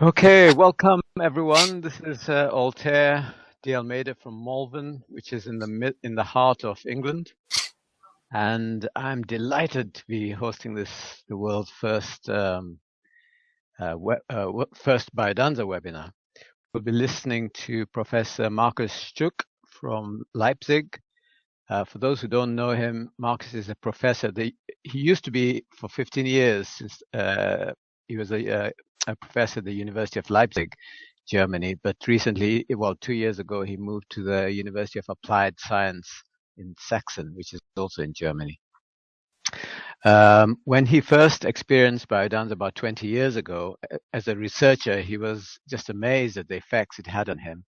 Okay, welcome everyone. This is Altair de Almeida from Malvern, which is in the heart of England, and I'm delighted to be hosting the world's first first Biodanza webinar. We'll be listening to Professor Markus Stueck from Leipzig. For those who don't know him, Markus is a professor. He used to be for 15 years since he was a professor at the University of Leipzig, Germany. But recently, 2 years ago, he moved to the University of Applied Science in Sachsen, which is also in Germany. When he first experienced Biodanza about 20 years ago, as a researcher, he was just amazed at the effects it had on him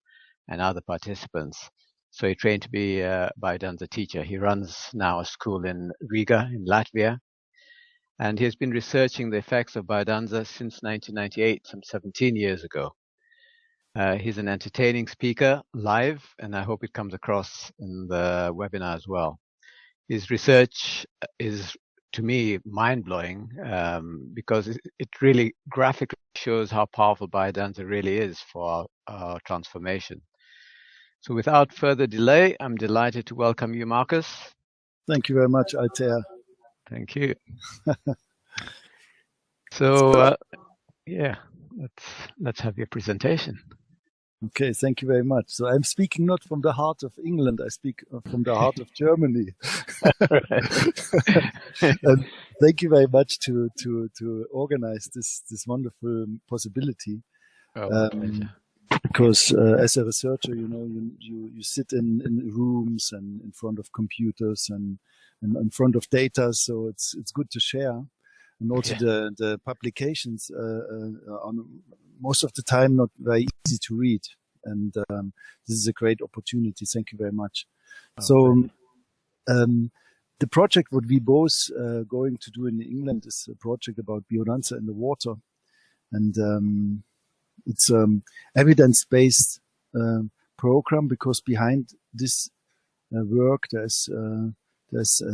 and other participants. So he trained to be a Biodanza teacher. He runs now a school in Riga in Latvia. And he has been researching the effects of Biodanza since 1998, some 17 years ago. He's an entertaining speaker live, and I hope it comes across in the webinar as well. His research is, to me, mind-blowing because it really graphically shows how powerful Biodanza really is for our transformation. So without further delay, I'm delighted to welcome you, Markus. Thank you very much, Altair. Thank you. So, yeah, let's have your presentation. Okay, thank you very much. So I'm speaking not from the heart of England, I speak from the heart of Germany. And thank you very much to organize this wonderful possibility. Because as a researcher, you sit in rooms and in front of computers and in front of data, so it's good to share. And also the publications are most of the time not very easy to read. And this is a great opportunity. Thank you very much. So the project what we both going to do in England is a project about biodanza in the water. And it's evidence-based program, because behind this work there's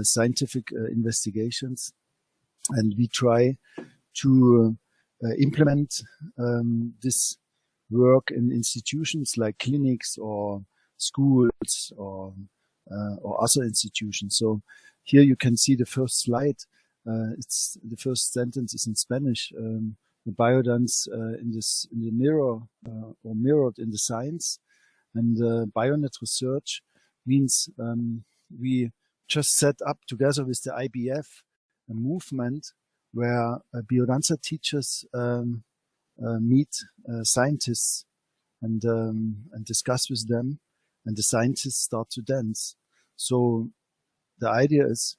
scientific investigations, and we try to implement this work in institutions like clinics or schools or other institutions. So here you can see the first slide. It's the first sentence is in Spanish. The Biodanza in the mirror or mirrored in the science, and Bionet research means we just set up together with the IBF a movement where Biodanza teachers meet scientists and discuss with them, and the scientists start to dance. So the idea is,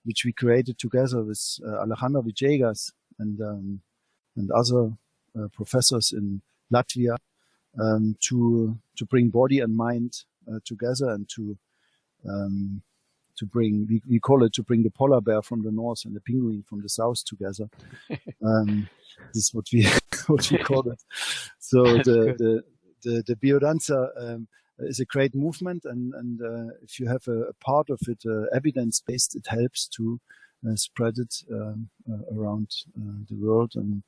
which we created together with Alejandra Villegas and other professors in Latvia, to bring body and mind together, and to bring, we call it, to bring the polar bear from the north and the penguin from the south together. This is what we call it. So the Biodanza is a great movement, and if you have a part of it evidence-based, it helps to spread it around the world, and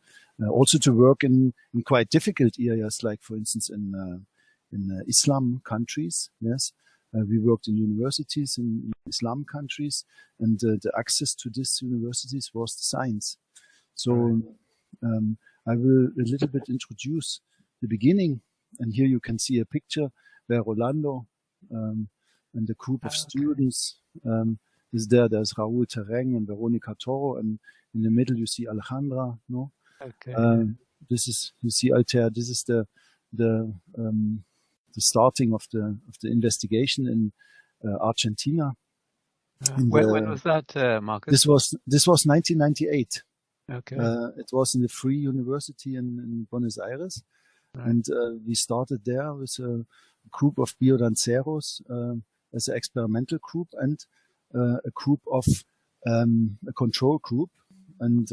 also to work in quite difficult areas, like for instance in Islam countries. Yes, we worked in universities in Islam countries, and the access to these universities was science. So I will a little bit introduce the beginning, and here you can see a picture where Rolando and a group of students is there. There's Raúl Tereng and Veronica Toro, and in the middle you see Alejandra. No, okay. This is, you see, Altair. This is the starting of the investigation in Argentina. When was that, Markus? This was 1998. Okay. It was in the Free University in Buenos Aires, right. And we started there with a group of biodanceros as an experimental group, and a group of a control group, and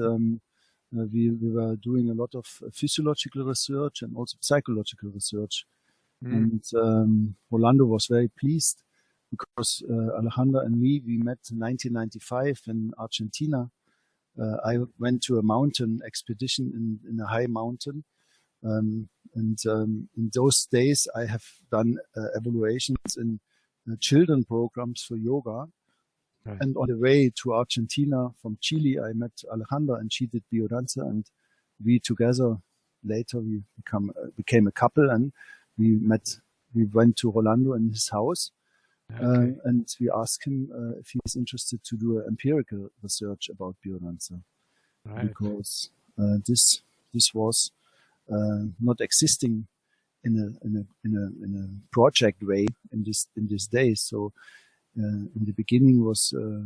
we were doing a lot of physiological research and also psychological research. And Rolando was very pleased because Alejandra and me, we met in 1995 in Argentina. I went to a mountain expedition in a high mountain In those days, I have done evaluations in children programs for yoga. Right. And on the way to Argentina from Chile, I met Alejandra, and she did Biodanza, and we together later we became a couple, and we went to Rolando in his house, and we asked him if he's interested to do empirical research about Biodanza, because this was not existing in a project way in this day. So in the beginning was a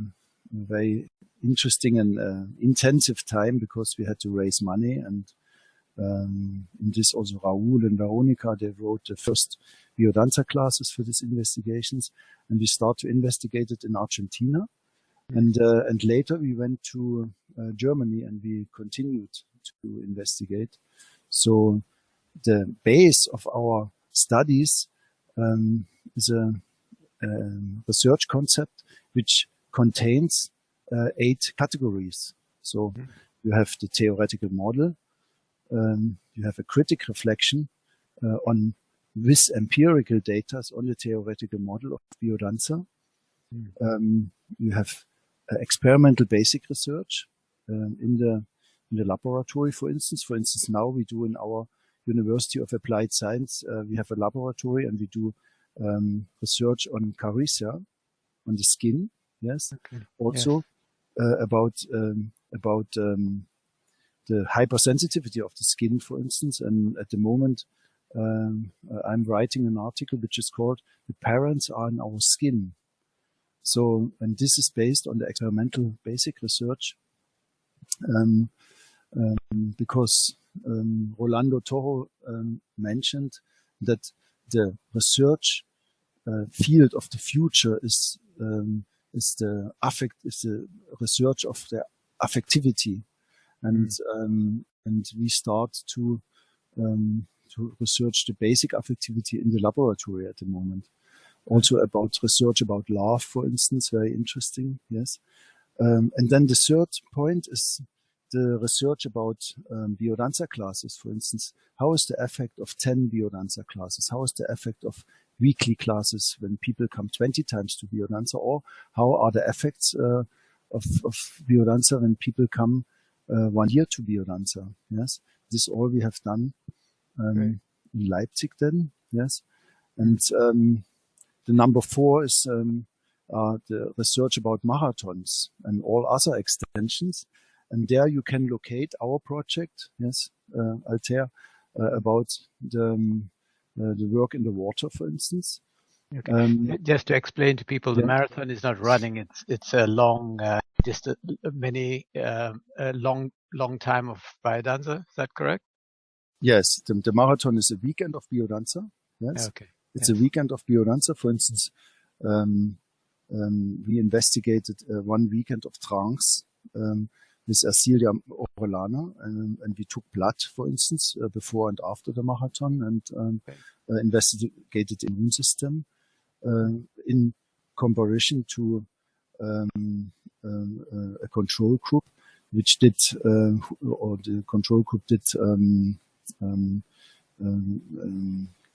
very interesting and intensive time, because we had to raise money, and in this also Raúl and Veronica, they wrote the first Biodanza classes for these investigations, and we start to investigate it in Argentina. And later we went to Germany, and we continued to investigate. So the base of our studies is a research concept which contains 8 categories. So you have the theoretical model, you have a critic reflection on with empirical data on the theoretical model of Biodanza. You have experimental basic research in the laboratory, for instance. For instance, now we do in our University of Applied Science, we have a laboratory, and we do research on caricia, on the skin. Yes. Also about the hypersensitivity of the skin, for instance. And at the moment, I'm writing an article which is called "The Parents Are in Our Skin." So, and this is based on the experimental basic research, because Rolando Toro mentioned that the research field of the future is the research of the affectivity, and we start to research the basic affectivity in the laboratory at the moment. Also about research about love, for instance, very interesting. Yes, and then the third point is the research about Biodanza classes, for instance. How is the effect of 10 Biodanza classes? How is the effect of weekly classes when people come 20 times to Biodanza? Or how are the effects of Biodanza when people come 1 year to Biodanza? Yes, this all we have done in Leipzig then. Yes, and the number 4 is the research about marathons and all other extensions. And there you can locate our project, yes, Altair, about the work in the water, for instance. Just to explain to people, the marathon is not running; it's a long, just a long time of Biodanza. Is that correct? Yes, the marathon is a weekend of Biodanza. Yes, it's a weekend of Biodanza. For instance, we investigated 1 weekend of trance with Ercilia Orellana, and we took blood, for instance, before and after the marathon, and investigated the immune system in comparison to a control group, which did, or the control group did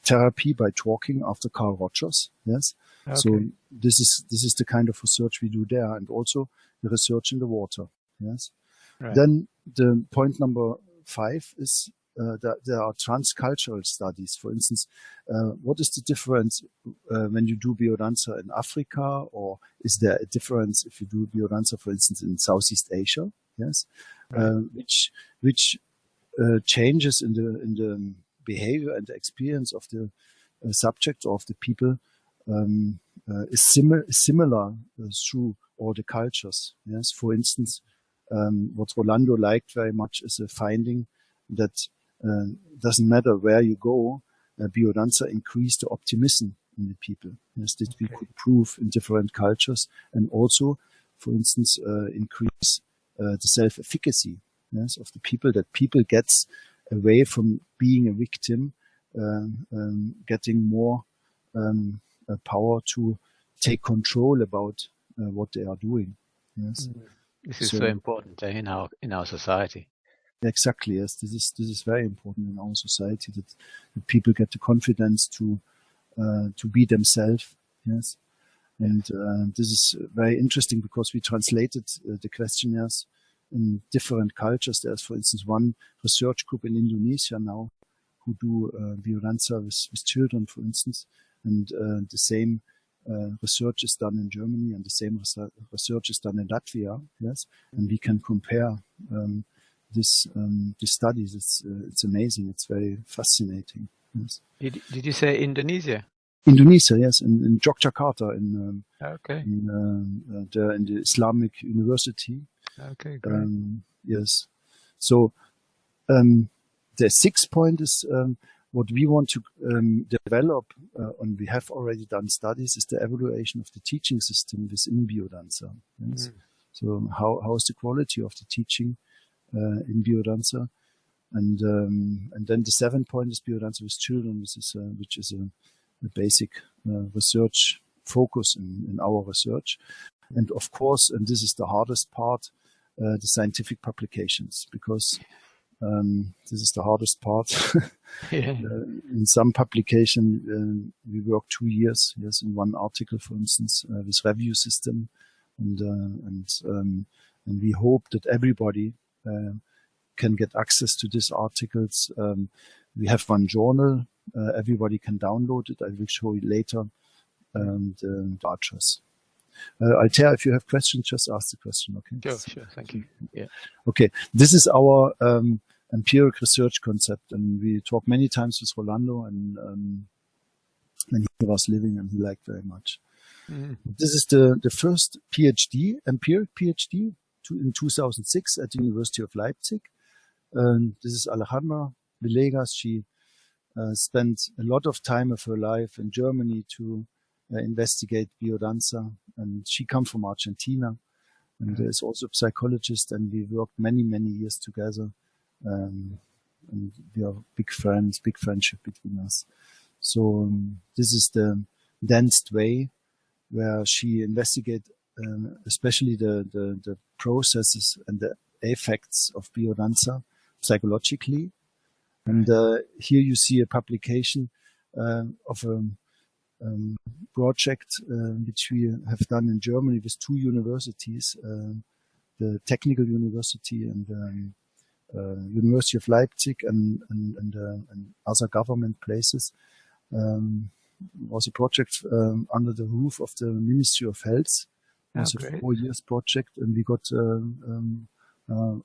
therapy by talking after Carl Rogers. Yes. So this is the kind of research we do there, and also the research in the water. Yes. Then the point number 5 is that there are transcultural studies. For instance, what is the difference when you do Biodanza in Africa, or is there a difference if you do Biodanza, for instance, in Southeast Asia? Yes, which changes in the behavior and the experience of the subject or of the people is similar through all the cultures. Yes, for instance, what Rolando liked very much is a finding that doesn't matter where you go, Biodanza increased the optimism in the people. Yes, that we could prove in different cultures, and also, for instance, increase the self-efficacy, yes, of the people, that people gets away from being a victim, getting more power to take control about what they are doing. Yes. This is so important in our society. Exactly. Yes, this is very important in our society that people get the confidence to be themselves. Yes, and this is very interesting because we translated the questionnaires in different cultures. There's, for instance, one research group in Indonesia now who do biodanza with children, for instance, and the same research is done in Germany, and the same research is done in Latvia. Yes, and we can compare these studies. It's amazing. It's very fascinating. Yes. Did you say Indonesia? Indonesia, yes, in Yogyakarta, in Okay. in the Islamic University. Okay, great. Yes. So the sixth point is what we want to develop, and we have already done studies, is the evaluation of the teaching system within Biodanza. Yes. So how is the quality of the teaching in Biodanza? And then the seventh point is Biodanza with children, which is a basic research focus in our research. And of course, and this is the hardest part, the scientific publications, because this is the hardest part. In some publication, we work 2 years, yes, in one article, for instance, with review system, and we hope that everybody can get access to these articles. We have one journal. Everybody can download it. I will show you later the address. Altair, if you have questions, just ask the question. Okay. Sure. Thank you. Yeah. Okay. This is our empiric research concept, and we talked many times with Rolando, and he was living, and he liked very much. This is the first PhD, empiric PhD, in 2006 at the University of Leipzig. This is Alejandra Villegas. She spent a lot of time of her life in Germany to investigate biodanza, and she comes from Argentina, and is also a psychologist, and we worked many years together, and we are big friends, big friendship between us. So this is the danced way where she investigates especially the processes and the effects of biodanza psychologically. And here you see a publication of a project which we have done in Germany with 2 universities, the Technical University and University of Leipzig and other government places. Was a project under the roof of the Ministry of Health. It was a 4 years project, and we got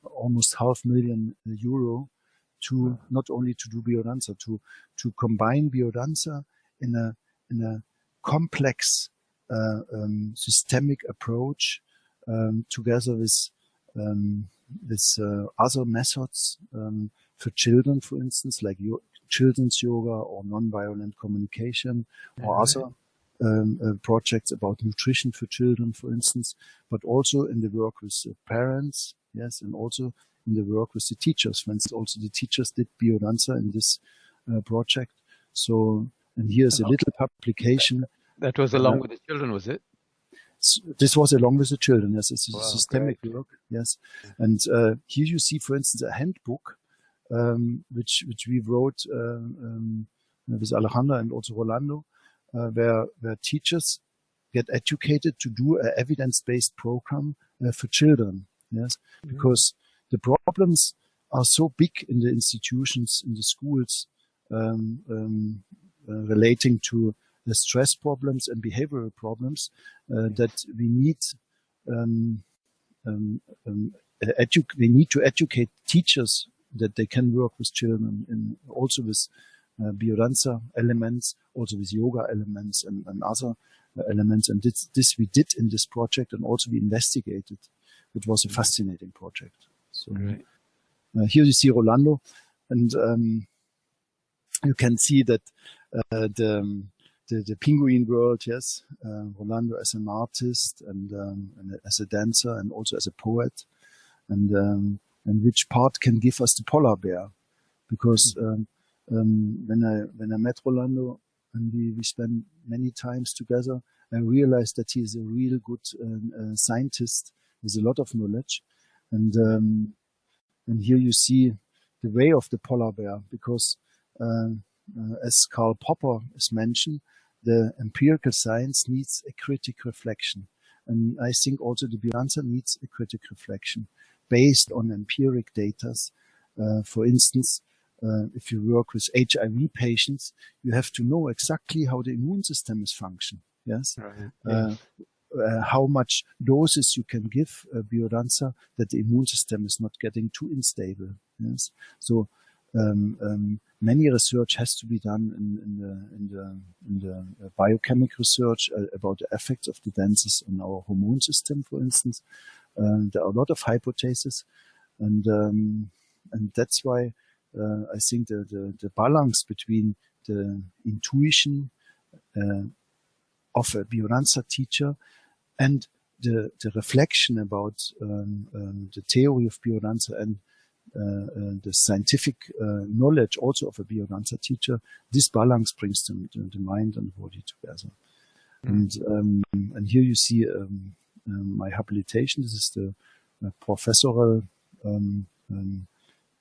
almost €500,000 to not only to do biodanza, to combine biodanza in a complex systemic approach together with other methods for children, for instance, like children's yoga or non-violent communication, or other projects about nutrition for children, for instance, but also in the work with the parents, yes, and also in the work with the teachers. For instance, also the teachers did biodanza in this project. So, and here's a little publication. That was along with the children, was it? This was along with the children, yes. It's a systemic work, yes. And here you see, for instance, a handbook which we wrote with Alejandra and also Rolando, where teachers get educated to do an evidence-based program for children, yes, because the problems are so big in the institutions, in the schools, relating to the stress problems and behavioral problems, that we need we need to educate teachers that they can work with children, and also with biodanza elements, also with yoga elements and other elements. And this we did in this project, and also we investigated. It was a fascinating project. So here you see Rolando, and you can see that the penguin world, yes, Rolando as an artist and as a dancer and also as a poet, and which part can give us the polar bear, because when I met Rolando and we spent many times together, I realized that he is a real good scientist with a lot of knowledge, and And here you see the way of the polar bear, because as Karl Popper is mentioned, the empirical science needs a critic reflection. And I think also the biodanza needs a critic reflection based on empiric data. For instance, if you work with HIV patients, you have to know exactly how the immune system is functioning. Yes. Right. Yes. How much doses you can give biodanza that the immune system is not getting too unstable. Yes. So many research has to be done in the biochemical research about the effects of the dances on our hormone system, for instance. There are a lot of hypotheses, and that's why I think the balance between the intuition of a biodanza teacher and the reflection about the theory of biodanza and the scientific knowledge also of a biodanza teacher, this balance brings the mind and the body together. And here you see my habilitation. This is the professoral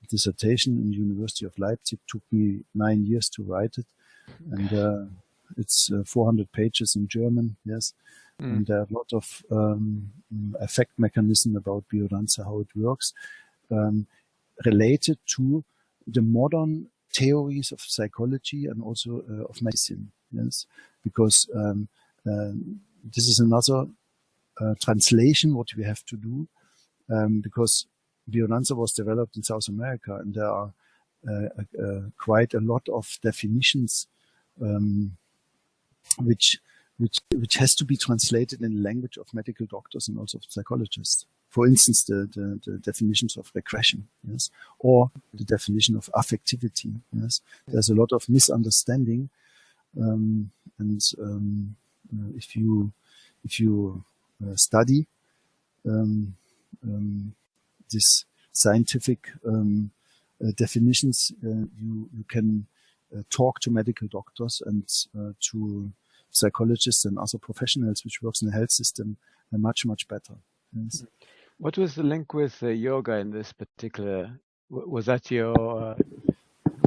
dissertation in the University of Leipzig. It took me 9 years to write it, and it's 400 pages in German. Yes. And there are a lot of effect mechanism about biodanza, how it works, related to the modern theories of psychology and also of medicine. Yes, because this is another translation what we have to do, because biodanza was developed in South America, and there are quite a lot of definitions which has to be translated in the language of medical doctors and also of psychologists. For instance, the definitions of regression, yes, or the definition of affectivity. Yes, there's a lot of misunderstanding, and if you study these scientific definitions, you can talk to medical doctors and to psychologists and other professionals which works in the health system much better. Yes. What was the link with yoga in this particular? Was that your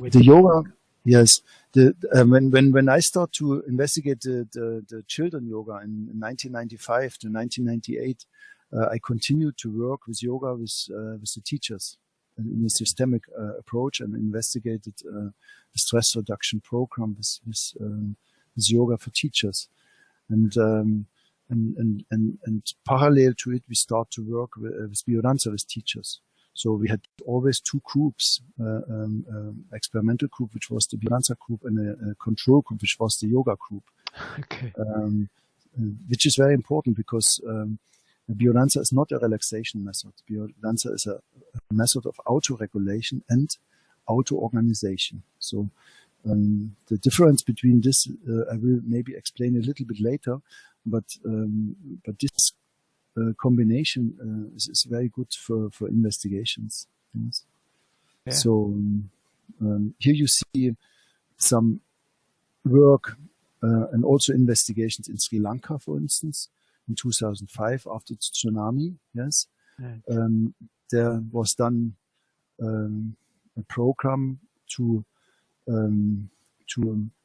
the yoga? Yes. When I start to investigate the children yoga in 1995 to 1998, I continued to work with yoga with the teachers in a systemic approach, and investigated a stress reduction program with yoga for teachers, and parallel to it, we start to work with biodanza with teachers. So we had always two groups, experimental group, which was the biodanza group, and a control group, which was the yoga group. Okay. Which is very important, because biodanza is not a relaxation method. Biodanza is a method of auto-regulation and auto-organization. So the difference between this, I will maybe explain a little bit later, but this combination is very good for investigations. Yes. Yeah. So here you see some work and also investigations in Sri Lanka, for instance, in 2005 after the tsunami. Yes, right. There was done a program to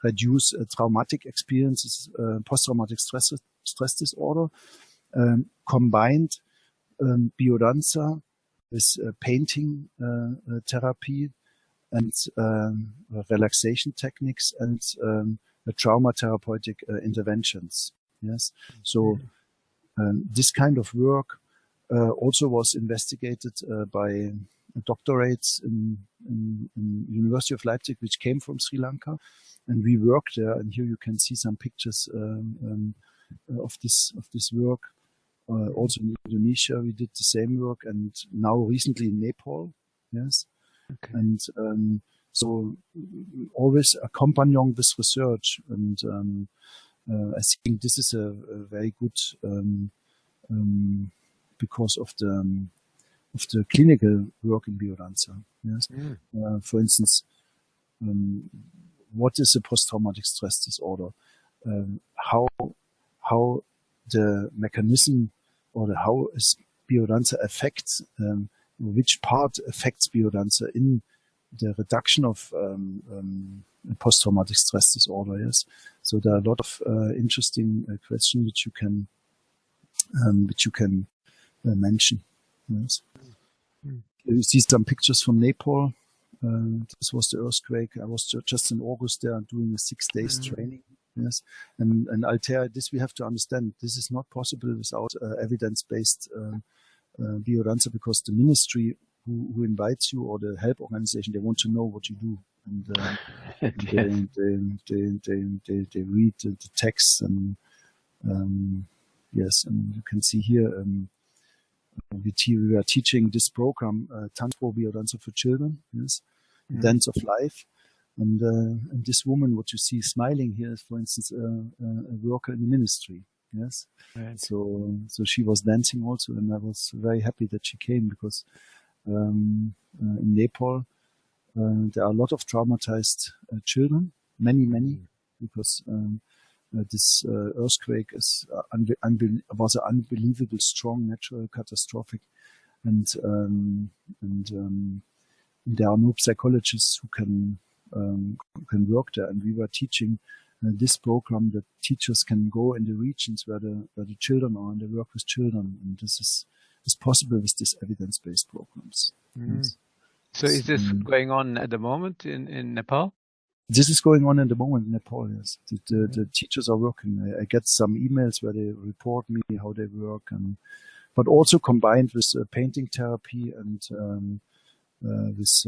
reduce traumatic experiences, post-traumatic stress disorder, combined biodanza with painting therapy and relaxation techniques and trauma therapeutic interventions. Yes, so this kind of work also was investigated by doctorates in University of Leipzig, which came from Sri Lanka, and we worked there. And here you can see some pictures of this work. Also in Indonesia, we did the same work, and now recently in Nepal. Yes, okay. And so always accompanying this research, and I think this is a very good because of the clinical work in biodanza. Yes, for instance, what is a post-traumatic stress disorder? How the mechanism or how biodanza affects which part affects Biodanza in the reduction of post-traumatic stress disorder. Yes, so there are a lot of interesting questions which you can mention. Yes. You see some pictures from Nepal. This was the earthquake. I was just in August there doing a 6 days training. Yes, and Altair, this we have to understand. This is not possible without evidence-based Biodanza, because the ministry who invites you, or the help organization, they want to know what you do, and they read the texts, and yes, and you can see here we are teaching this program, Tantra Biodanza for children, yes, Dance of Life. And this woman, what you see smiling here, is, for instance, a worker in the ministry. Yes, right. So she was dancing also, and I was very happy that she came, because in Nepal there are a lot of traumatized children, many, because this earthquake was an unbelievable strong natural catastrophic, and there are no psychologists who can work there, and we were teaching this program that teachers can go in the regions where the children are, and they work with children, and this is possible with these evidence-based programs. Yes. So is this going on at the moment in Nepal? This is going on at the moment in Nepal, yes. The teachers are working. I get some emails where they report me how they work, but also combined with painting therapy and with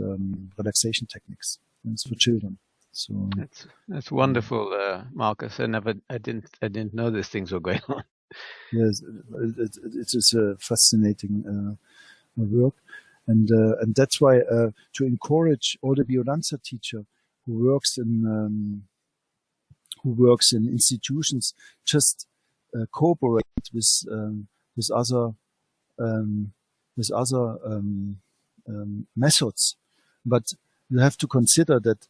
relaxation techniques. It's for children. So that's wonderful, Marcus. I didn't know these things were going on. Yes, it is a fascinating work, and that's why to encourage all the Biodanza teacher who works in institutions, just cooperate with other methods, but you have to consider that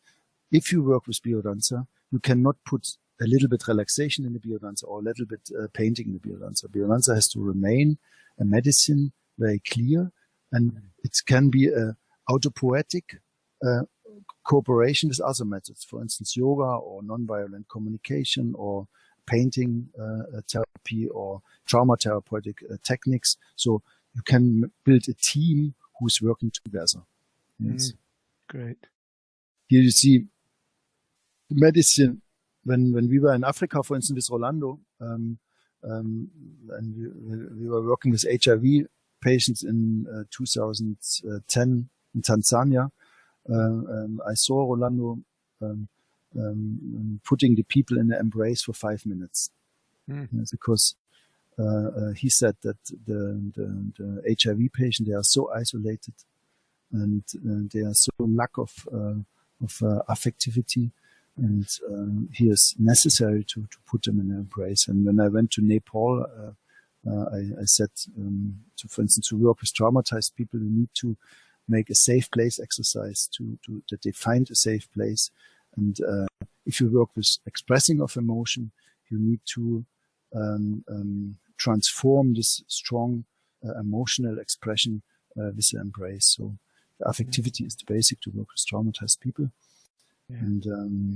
if you work with Biodanza, you cannot put a little bit relaxation in the Biodanza or a little bit painting in the Biodanza. Biodanza has to remain a medicine, very clear, and it can be a autopoietic cooperation with other methods, for instance, yoga or non-violent communication or painting therapy or trauma therapeutic techniques. So you can build a team who's working together. Yes. Great. Here you see medicine. When we were in Africa, for instance, with Rolando, and we were working with HIV patients in 2010 in Tanzania, I saw Rolando putting the people in the embrace for 5 minutes, because he said that the HIV patient, they are so isolated, and they are so lack of affectivity, and he is necessary to put them in an embrace. And when I went to Nepal, I said, for instance, to work with traumatized people, you need to make a safe place exercise that they find a safe place. And if you work with expressing of emotion, you need to transform this strong emotional expression with the embrace. So the affectivity is the basic to work with traumatized people. Yeah. And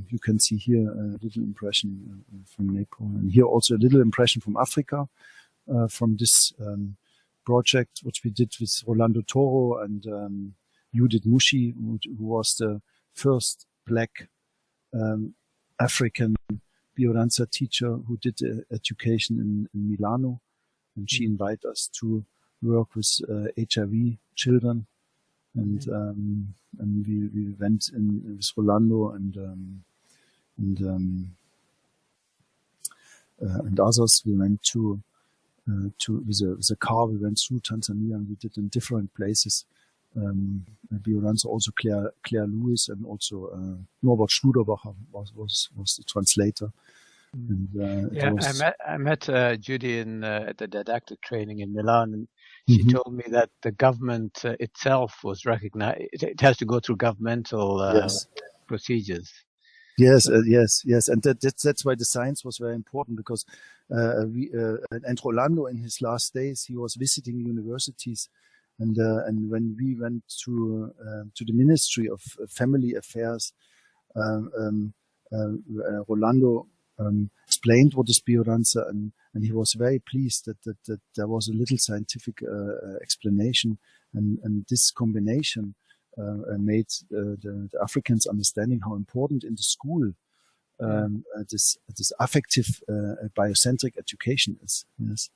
you can see here a little impression from Nepal, and here also a little impression from Africa, from this project which we did with Rolando Toro and Judith Mushi, who was the first black African Biodanza teacher who did education in Milano, and she invited us to work with HIV children. And we went in with Rolando and others. We went to with a car. We went through Tanzania, and we did in different places. Biodanza, also Claire Lewis, and also Norbert Schluderbacher was the translator. And, I met Judy at the didactic training in Milan, and she told me that the government itself was recognized. It has to go through governmental procedures. Yes, yes, and that's why the science was very important, because and Rolando, in his last days, he was visiting universities, And when we went to the Ministry of Family Affairs, Rolando explained what is Biodanza, and he was very pleased that there was a little scientific explanation, and this combination made the Africans understanding how important in the school this affective biocentric education is. Yes.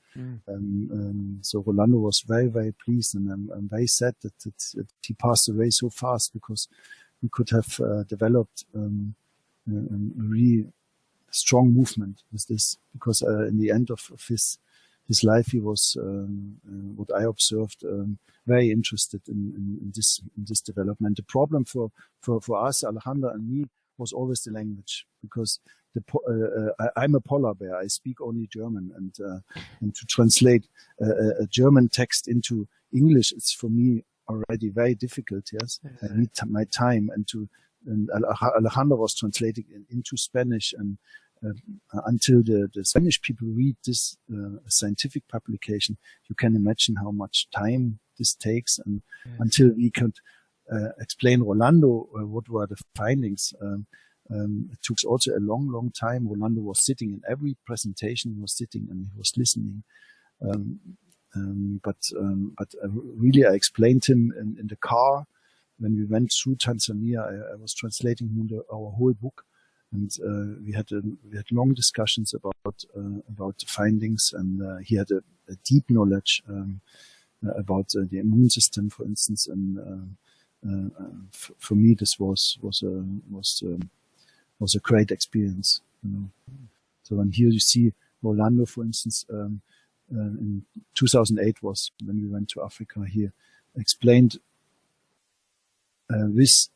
So Rolando was very, very pleased, and I'm very sad that he passed away so fast, because we could have developed a really strong movement with this, because in the end of his life, he was, what I observed, very interested in this development. The problem for us, Alejandra and me, was always the language, because I'm a polar bear. I speak only German, and to translate a German text into English, it's for me already very difficult. Yes, I need my time, and Alejandra was translating into Spanish, and until the Spanish people read this scientific publication, you can imagine how much time this takes, and until we could explain Rolando what were the findings. It took also a long, long time. Rolando was sitting in every presentation. He was sitting and he was listening. But really, I explained him in the car when we went through Tanzania. I was translating him our whole book, and we had long discussions about the findings, and he had a deep knowledge about the immune system, for instance, and for me, this was a great experience. You know. So, and here you see Rolando, for instance, in 2008 was when we went to Africa. He explained with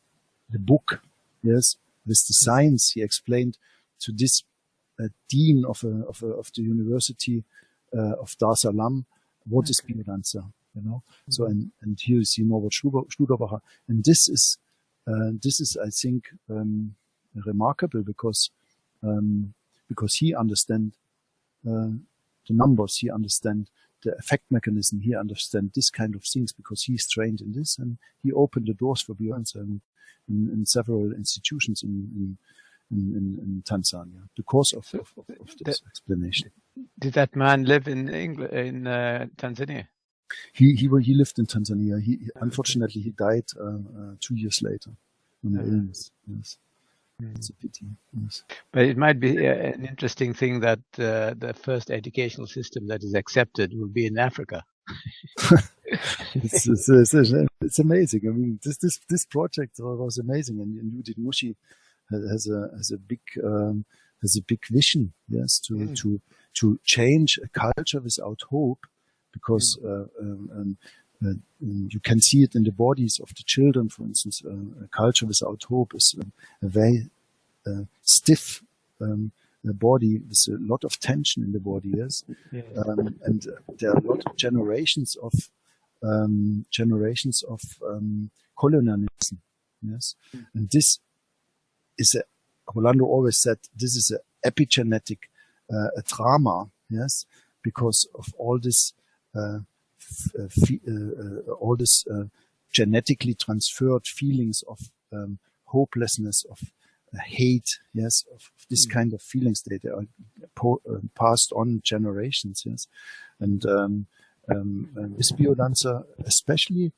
the book, yes, with the science. He explained to this dean of the University of Dar es Salaam what is Biodanza. You know, so and here you see Norbert Studerbacher, and this is I think remarkable, because he understands the numbers, he understands the effect mechanism, he understands this kind of things, because he's trained in this, and he opened the doors for Biodanza in several institutions in Tanzania because of this explanation. Did that man live in England, in Tanzania? He lived in Tanzania. Unfortunately, he died 2 years later from an illness. Yes, it's a pity. Yes, but it might be an interesting thing that the first educational system that is accepted will be in Africa. It's amazing. I mean, this project was amazing, and Judith Mushi has a big vision. Yes, to change a culture without hope. Because you can see it in the bodies of the children, for instance. A culture without hope is a very stiff body with a lot of tension in the body, yes. And there are a lot of generations of colonialism, yes. And this is Rolando always said, this is an epigenetic drama, yes, because of all this. All this genetically transferred feelings of hopelessness, of hate, yes, of this kind of feelings. They are passed on generations, yes. And with Biodanza, especially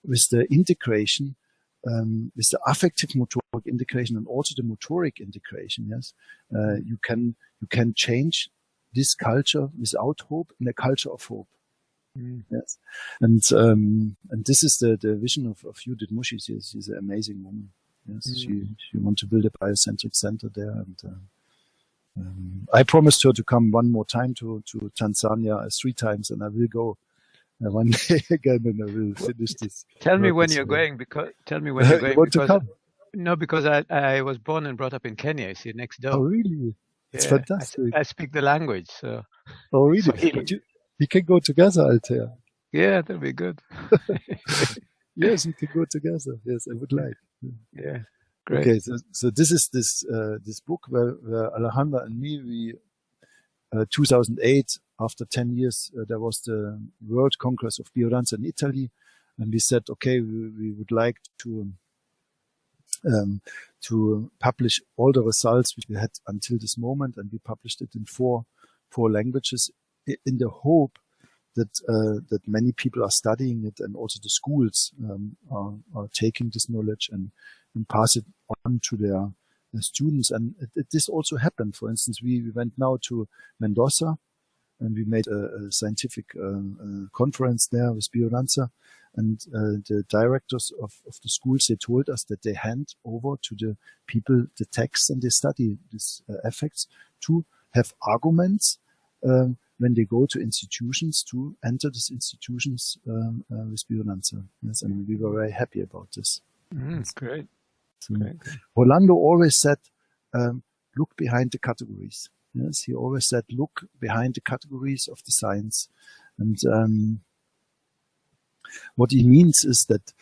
with the integration, with the affective motoric integration and also the motoric integration, yes, you can change this culture without hope in a culture of hope. Yes, and this is the vision of Judith Mushi. She's an amazing woman. Yes, she wants to build a biocentric center there, and I promised her to come one more time to Tanzania 3 times, and I will go one day again, and I will finish this. Tell me when you're going, because to come? No, because I was born and brought up in Kenya. See, next door. Oh, really? It's fantastic. I speak the language, so. Oh, really? But we can go together, Altair. Yeah, that'd be good. Yes, we can go together. Yes, I would like. Yeah, great. Okay, so this is this book where Alejandra and me, we 2008 after 10 years, there was the World Congress of Biodanza in Italy, and we said, okay, we would like to publish all the results which we had until this moment, and we published it in four languages in the hope that many people are studying it, and also the schools are taking this knowledge and pass it on to their students. And this also happened. For instance, we went now to Mendoza, and we made a scientific conference there with Biodanza. And the directors of the schools, they told us that they hand over to the people the text, and they study these effects to have arguments when they go to institutions to enter these institutions with Biodanza. Yes, and we were very happy about this. Great. So Great. Rolando always said, look behind the categories. Yes, he always said, look behind the categories of the science. And what he means is that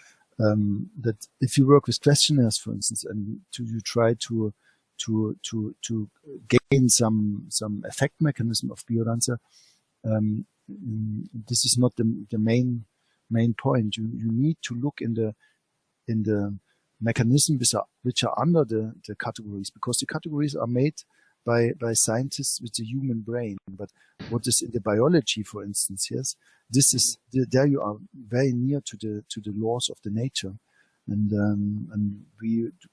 if you work with questionnaires, for instance, and you try to gain some effect mechanism of Biodanza, this is not the main point. You need to look in the mechanism which are under the categories, because the categories are made by scientists with the human brain. But what is in the biology, for instance, yes, this is there you are very near to the laws of the nature, and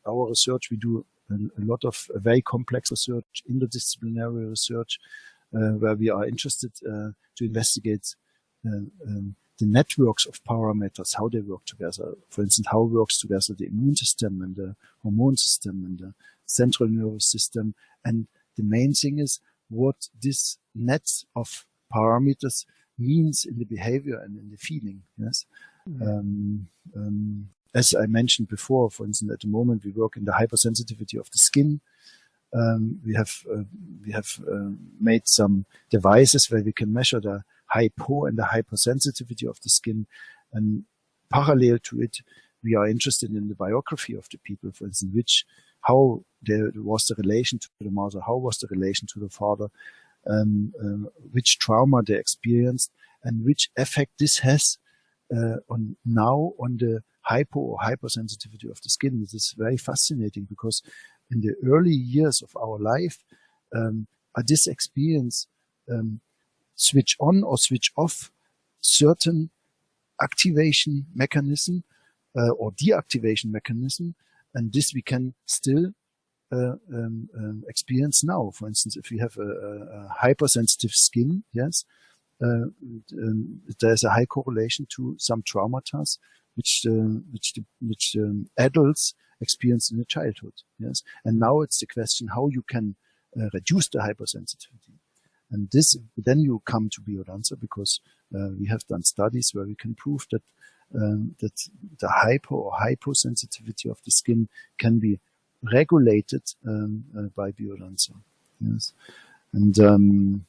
our research, we do a lot of very complex research, interdisciplinary research, where we are interested to investigate the networks of parameters, how they work together. For instance, how works together the immune system and the hormone system and the central nervous system. And the main thing is what this net of parameters means in the behavior and in the feeling. Yes. As I mentioned before, for instance, at the moment we work in the hypersensitivity of the skin. We have made some devices where we can measure the hypo and the hypersensitivity of the skin, and parallel to it, we are interested in the biography of the people. For instance, how there was the relation to the mother, how was the relation to the father, which trauma they experienced, and which effect this has on the hypo or hypersensitivity of the skin. This is very fascinating, because in the early years of our life, this experience switch on or switch off certain activation mechanism or deactivation mechanism, and this we can still experience now. For instance, if you have a hypersensitive skin, yes, there's a high correlation to some traumata which adults experience in the childhood. Yes, and now it's the question how you can reduce the hypersensitivity. And then you come to Biodanza, because we have done studies where we can prove that the hypo or hyposensitivity of the skin can be regulated by Biodanza. Yes, and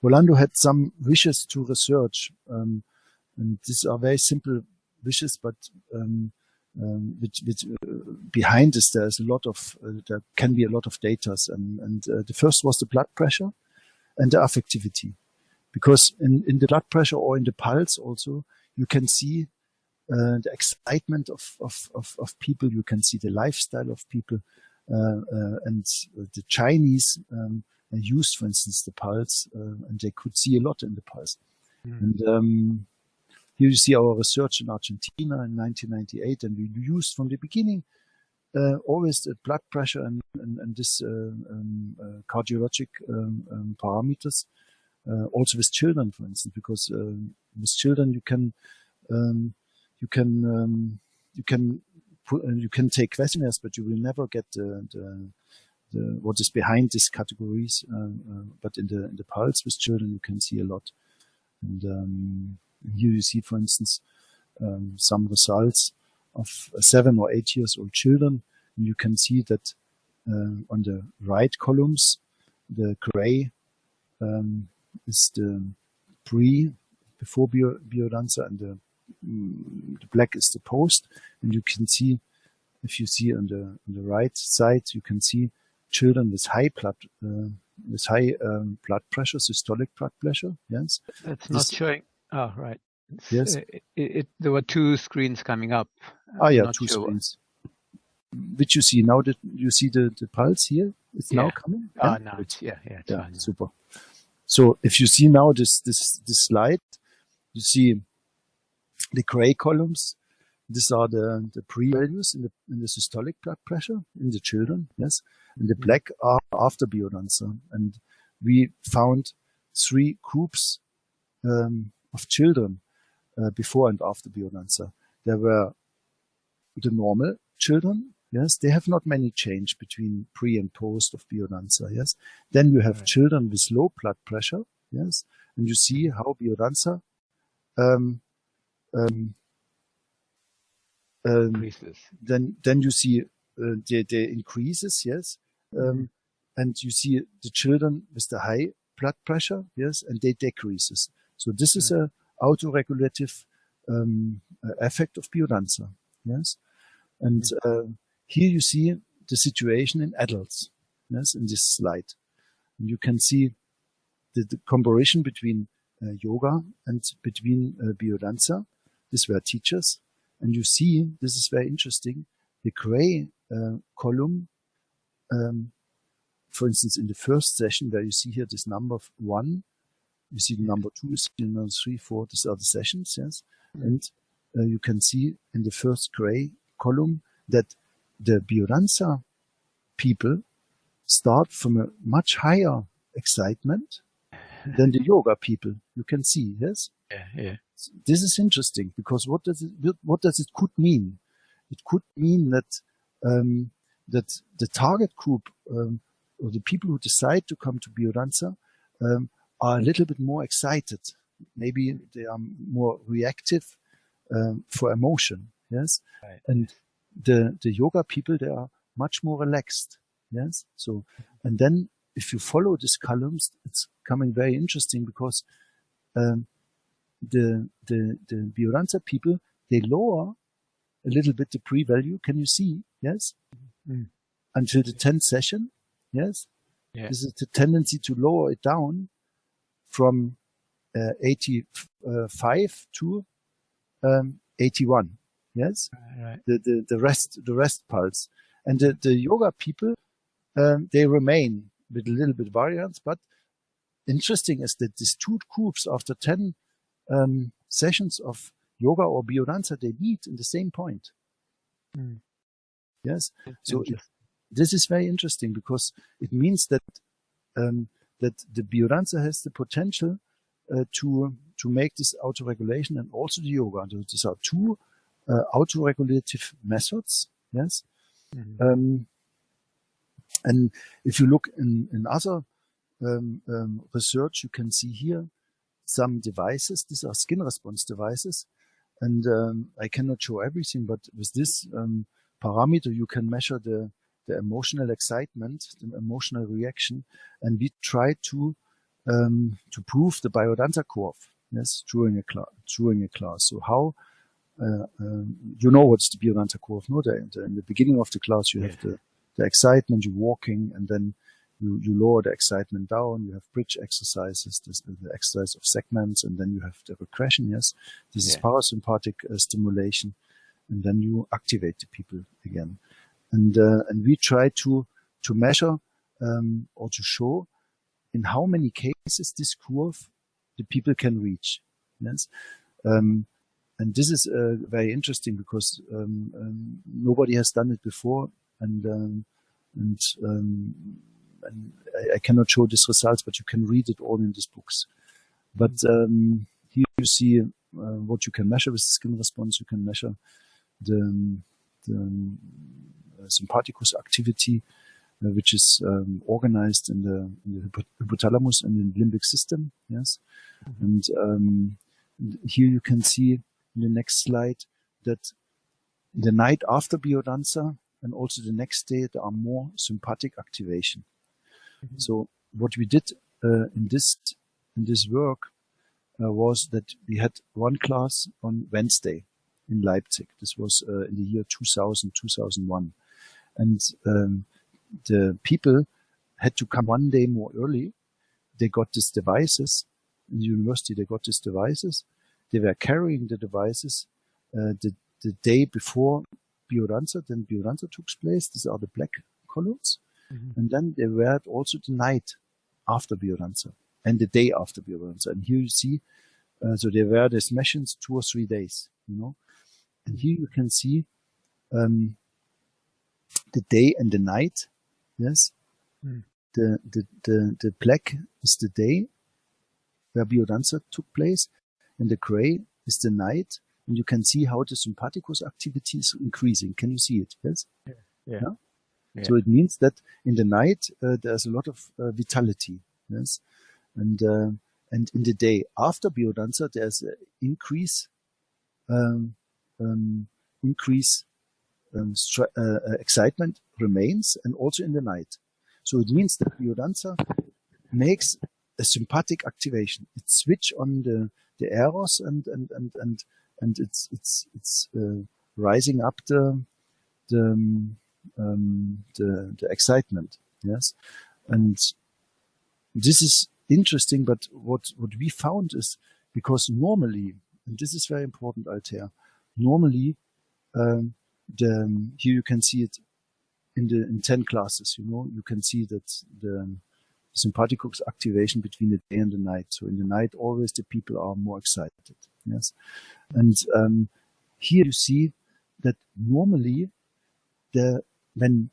Rolando had some wishes to research, and these are very simple wishes, but which behind this there's a lot of there can be a lot of data, and the first was the blood pressure and the affectivity, because in the blood pressure or in the pulse also you can see the excitement of people, you can see the lifestyle of people, and the Chinese used, for instance, the pulse, and they could see a lot in the pulse. And here you see our research in Argentina in 1998, and we used from the beginning always the blood pressure and this cardiologic parameters, also with children, for instance, because with children you can take questionnaires, but you will never get the what is behind these categories. But in the pulse with children you can see a lot. And here you see, for instance, some results of 7 or 8 years old children. And you can see that on the right columns, the gray is the before Biodanza, and the black is the post. And you can see, if you see on the right side, you can see children with high blood high blood pressure, systolic blood pressure. Yes, That's not this, showing. Oh, right. yes. There were two screens coming up. Yeah, Not two sure. screens. Which you see now? That you see the pulse here? It's now coming. Yeah, now good. it's fine. Super. So if you see now this slide, you see the gray columns. These are the pre-values in the systolic blood pressure in the children, yes, and the black are after Biodanza. And we found 3 groups of children before and after Biodanza. There were the normal children, yes, they have not many change between pre and post of Biodanza, yes. Then you have children with low blood pressure, yes, and you see how Biodanza Increases. then you see the increases, yes, and you see the children with the high blood pressure, yes, and they decreases. So this is a autoregulative effect of Biodanza, yes, and here you see the situation in adults, yes, in this slide, and you can see the comparison between yoga and between Biodanza. These were teachers. And you see, this is very interesting, the gray column, for instance, in the first session, where you see here this number of 1, you see the number 2, you see the number 3, 4, these are the sessions, yes. And you can see in the first gray column that the Biodanza people start from a much higher excitement than the yoga people. You can see, yes? Yeah. This is interesting because what does it could mean? It could mean that that the target group or the people who decide to come to Biodanza are a little bit more excited. Maybe they are more reactive for emotion. Yes, right. And the yoga people, they are much more relaxed. Yes, so and then if you follow these columns, it's coming very interesting because the Biodanza people, they lower a little bit the pre-value. Can you see? Yes. Until the 10th session. Yes. Yeah. This is the tendency to lower it down from 85 to 81. Yes. Right. The rest pulse. And the yoga people, they remain with a little bit variance, but interesting is that these 2 groups after 10 sessions of yoga or Biodanza, they meet in the same point. Yes. So this is very interesting because it means that that the Biodanza has the potential to make this autoregulation and also the yoga. These are 2 autoregulative methods. Yes. And if you look in other research, you can see here some devices. These are skin response devices. And I cannot show everything, but with this parameter, you can measure the emotional excitement, the emotional reaction. And we try to prove the Biodanza curve, yes, during a class. So how, you know what's the Biodanza curve, no? In the beginning of the class, you have the excitement, you're walking, and then you lower the excitement down. You have bridge exercises, the exercise of segments, and then you have the regression. Yes, this is parasympathetic stimulation, and then you activate the people again. And we try to measure or to show in how many cases this curve the people can reach. Yes, and this is very interesting because nobody has done it before, and I cannot show these results, but you can read it all in these books. But here you see what you can measure with skin response. You can measure the sympathicus activity, which is organized in the hypothalamus and in the limbic system. Yes, and here you can see in the next slide that the night after Biodanza and also the next day there are more sympathetic activation. So what we did in this work was that we had one class on Wednesday in Leipzig. This was in the year 2000, 2001. And the people had to come one day more early. They got these devices in the university. They got these devices. They were carrying the devices the day before Biodanza. Then Biodanza took place. These are the black columns. And then they wear it also the night after Biodanza and the day after Biodanza. And here you see, so they wear these machines 2 or 3 days, And here you can see the day and the night. Yes. The black is the day where Biodanza took place, and the gray is the night. And you can see how the sympathicus activity is increasing. Can you see it? Yes. Yeah. So it means that in the night there's a lot of vitality. Yes. And in the day after Biodanza there's an increase excitement remains, and also in the night. So it means that Biodanza makes a sympathetic activation. It switch on the eros and it's rising up the excitement. Yes, and this is interesting. But what we found is, because normally, and this is very important, Altair, normally here you can see it in 10 classes. You can see that the sympathicus activation between the day and the night. So in the night, always the people are more excited. Yes, and here you see that normally when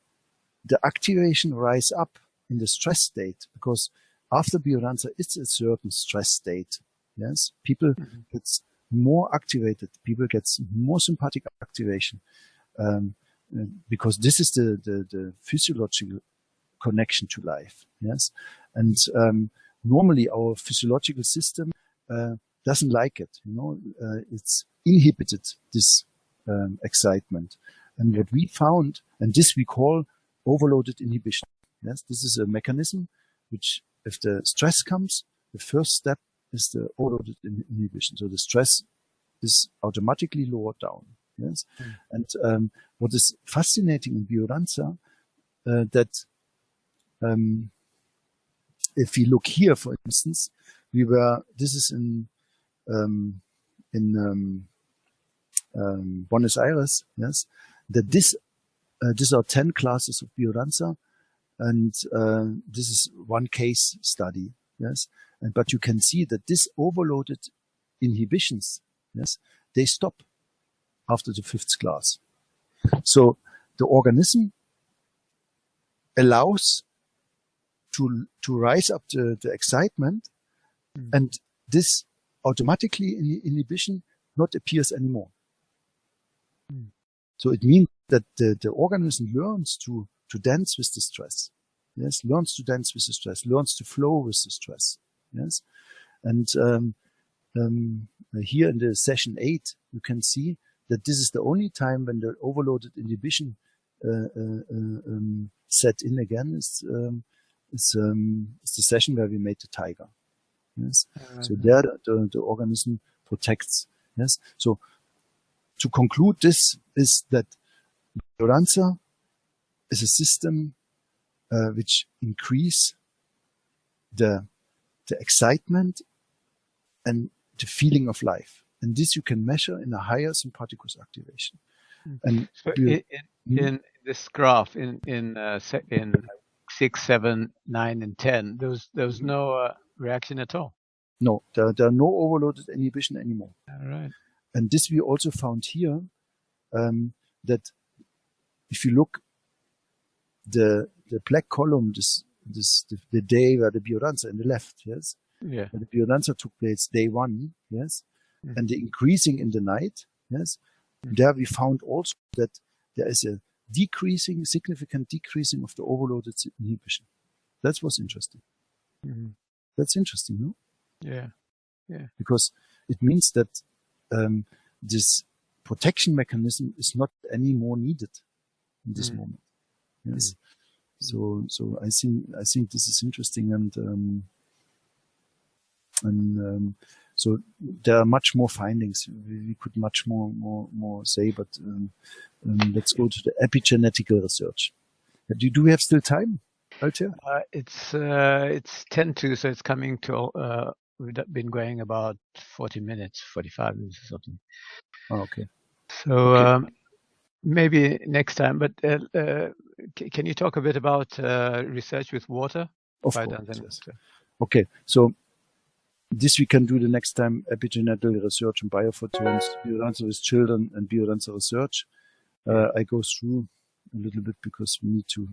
the activation rise up in the stress state, because after Biodanza it's a certain stress state. Yes, people gets more activated. People gets more sympathetic activation, because this is the physiological connection to life. Yes, and normally our physiological system doesn't like it. It's inhibited this excitement. And what we found, and this we call overloaded inhibition. Yes, this is a mechanism which, if the stress comes, the first step is the overloaded inhibition. So the stress is automatically lowered down. Yes, and what is fascinating in Biodanza, that if we look here, for instance, this is in Buenos Aires. Yes, that these are 10 classes of Biodanza, and this is one case study. Yes, but you can see that this overloaded inhibitions, yes, they stop after the 5th class. So the organism allows to rise up the excitement, and this automatically inhibition not appears anymore. So it means that the organism learns to dance with the stress. Yes, learns to dance with the stress, learns to flow with the stress. Yes, and here in the session 8, you can see that this is the only time when the overloaded inhibition set in again. Is the session where we made the tiger. Yes, so there the organism protects. Yes, so to conclude, this is that Biodanza is a system which increase the excitement and the feeling of life, and this you can measure in a higher sympathicus activation. And so in this graph in 6, 7, 9, and 10, there was no reaction at all. No, there are no overloaded inhibition anymore. All right. And this we also found here, that if you look the black column, the day where the Biodanza in the left, yes, yeah, where the Biodanza took place, day 1, yes, and the increasing in the night, yes, there we found also that there is a significant decreasing of the overloaded inhibition. That was interesting. That's interesting, no? Yeah, yeah. Because it means that this protection mechanism is not any more needed in this moment. Yes. So I think this is interesting, and so there are much more findings. We could much more say, but let's go to the epigenetical research. Do we have still time? Altair? It's 10 to, so it's coming to. We've been going about 40 minutes, 45 minutes or something. Oh, okay. So Okay. maybe next time. But can you talk a bit about research with water? Of course, Biodanza and yes. water. Okay, so this we can do the next time, epigenetic research on biophotons, biodanza with children, and biodanza research. I go through a little bit because we need to